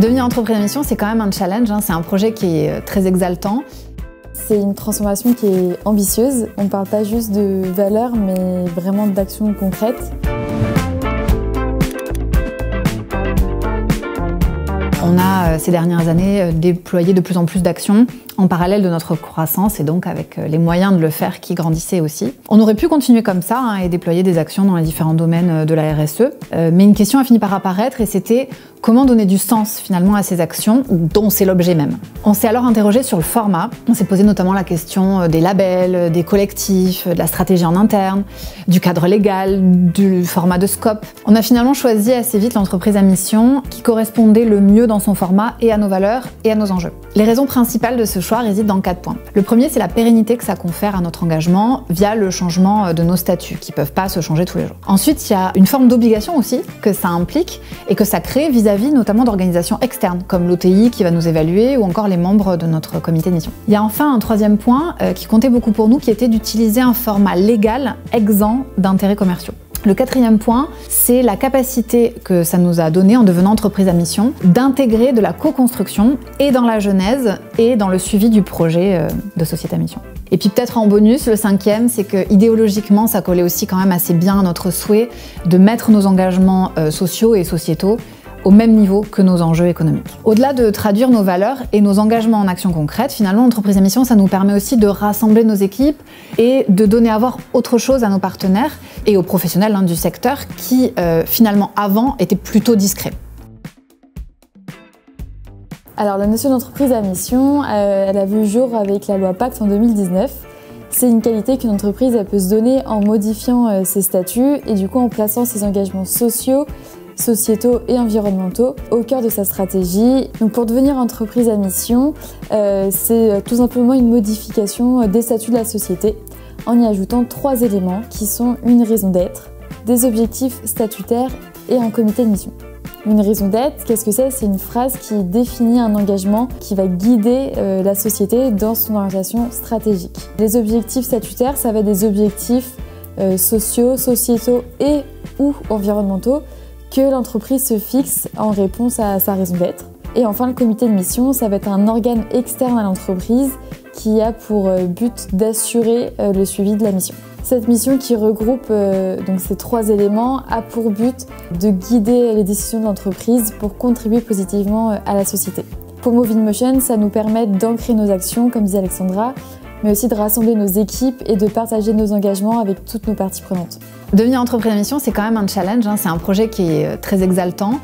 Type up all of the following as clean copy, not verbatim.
Devenir entreprise à mission, c'est quand même un challenge, c'est un projet qui est très exaltant. C'est une transformation qui est ambitieuse. On ne parle pas juste de valeurs, mais vraiment d'actions concrètes. On a, ces dernières années, déployé de plus en plus d'actions en parallèle de notre croissance et donc avec les moyens de le faire qui grandissaient aussi. On aurait pu continuer comme ça et déployer des actions dans les différents domaines de la RSE, mais une question a fini par apparaître et c'était comment donner du sens finalement à ces actions dont c'est l'objet même. On s'est alors interrogé sur le format, on s'est posé notamment la question des labels, des collectifs, de la stratégie en interne, du cadre légal, du format de scope. On a finalement choisi assez vite l'entreprise à mission qui correspondait le mieux dans son format et à nos valeurs et à nos enjeux. Les raisons principales de ce choix résident dans 4 points. Le premier, c'est la pérennité que ça confère à notre engagement via le changement de nos statuts, qui ne peuvent pas se changer tous les jours. Ensuite, il y a une forme d'obligation aussi que ça implique et que ça crée vis-à-vis notamment d'organisations externes, comme l'OTI qui va nous évaluer ou encore les membres de notre comité de mission. Il y a enfin un troisième point qui comptait beaucoup pour nous, qui était d'utiliser un format légal exempt d'intérêts commerciaux. Le quatrième point, c'est la capacité que ça nous a donné en devenant entreprise à mission d'intégrer de la co-construction et dans la genèse et dans le suivi du projet de société à mission. Et puis peut-être en bonus, le cinquième, c'est que idéologiquement, ça collait aussi quand même assez bien à notre souhait de mettre nos engagements sociaux et sociétaux au même niveau que nos enjeux économiques. Au-delà de traduire nos valeurs et nos engagements en actions concrètes, finalement, l'entreprise à mission, ça nous permet aussi de rassembler nos équipes et de donner à voir autre chose à nos partenaires et aux professionnels du secteur qui, finalement, avant, étaient plutôt discrets. Alors, la notion d'entreprise à mission, elle a vu le jour avec la loi Pacte en 2019. C'est une qualité qu'une entreprise peut se donner en modifiant ses statuts et du coup en plaçant ses engagements sociaux, sociétaux et environnementaux au cœur de sa stratégie. Donc pour devenir entreprise à mission, c'est tout simplement une modification des statuts de la société en y ajoutant 3 éléments qui sont une raison d'être, des objectifs statutaires et un comité de mission. Une raison d'être, qu'est-ce que c'est? C'est une phrase qui définit un engagement qui va guider la société dans son orientation stratégique. Les objectifs statutaires, ça va être des objectifs sociaux, sociétaux et ou environnementaux que l'entreprise se fixe en réponse à sa raison d'être. Et enfin, le comité de mission, ça va être un organe externe à l'entreprise qui a pour but d'assurer le suivi de la mission. Cette mission qui regroupe donc ces 3 éléments a pour but de guider les décisions de l'entreprise pour contribuer positivement à la société. Pour Move in Motion, ça nous permet d'ancrer nos actions, comme disait Alexandra, mais aussi de rassembler nos équipes et de partager nos engagements avec toutes nos parties prenantes. Devenir entreprise à mission, c'est quand même un challenge, c'est un projet qui est très exaltant,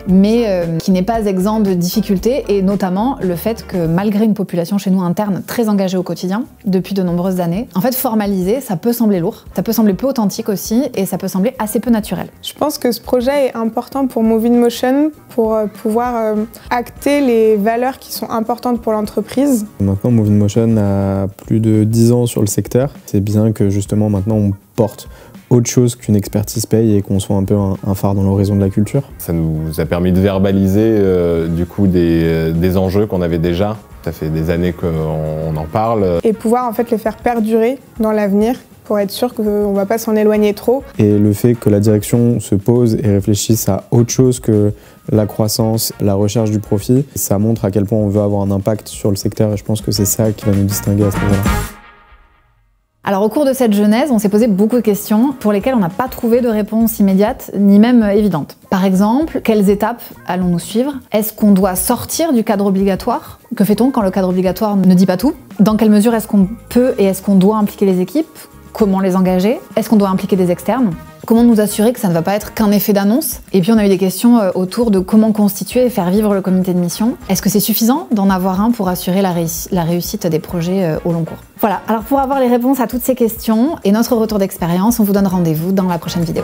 mais qui n'est pas exempt de difficultés, et notamment le fait que malgré une population chez nous interne très engagée au quotidien, depuis de nombreuses années, en fait formaliser, ça peut sembler lourd, ça peut sembler peu authentique aussi, et ça peut sembler assez peu naturel. Je pense que ce projet est important pour Move in Motion, pour pouvoir acter les valeurs qui sont importantes pour l'entreprise. Maintenant, Move in Motion a plus de 10 ans sur le secteur. C'est bien que justement maintenant on porte autre chose qu'une expertise paye et qu'on soit un peu un phare dans l'horizon de la culture. Ça nous a permis de verbaliser du coup des enjeux qu'on avait déjà. Ça fait des années qu'on en parle. Et pouvoir en fait les faire perdurer dans l'avenir pour être sûr qu'on ne va pas s'en éloigner trop. Et le fait que la direction se pose et réfléchisse à autre chose que la croissance, la recherche du profit, ça montre à quel point on veut avoir un impact sur le secteur et je pense que c'est ça qui va nous distinguer à ce niveau-là. Alors au cours de cette genèse, on s'est posé beaucoup de questions pour lesquelles on n'a pas trouvé de réponse immédiate ni même évidente. Par exemple, quelles étapes allons-nous suivre? Est-ce qu'on doit sortir du cadre obligatoire? Que fait-on quand le cadre obligatoire ne dit pas tout? Dans quelle mesure est-ce qu'on peut et est-ce qu'on doit impliquer les équipes? Comment les engager? Est-ce qu'on doit impliquer des externes? Comment nous assurer que ça ne va pas être qu'un effet d'annonce? Et puis on a eu des questions autour de comment constituer et faire vivre le comité de mission. Est-ce que c'est suffisant d'en avoir un pour assurer la réussite des projets au long cours? Voilà, alors pour avoir les réponses à toutes ces questions et notre retour d'expérience, on vous donne rendez-vous dans la prochaine vidéo.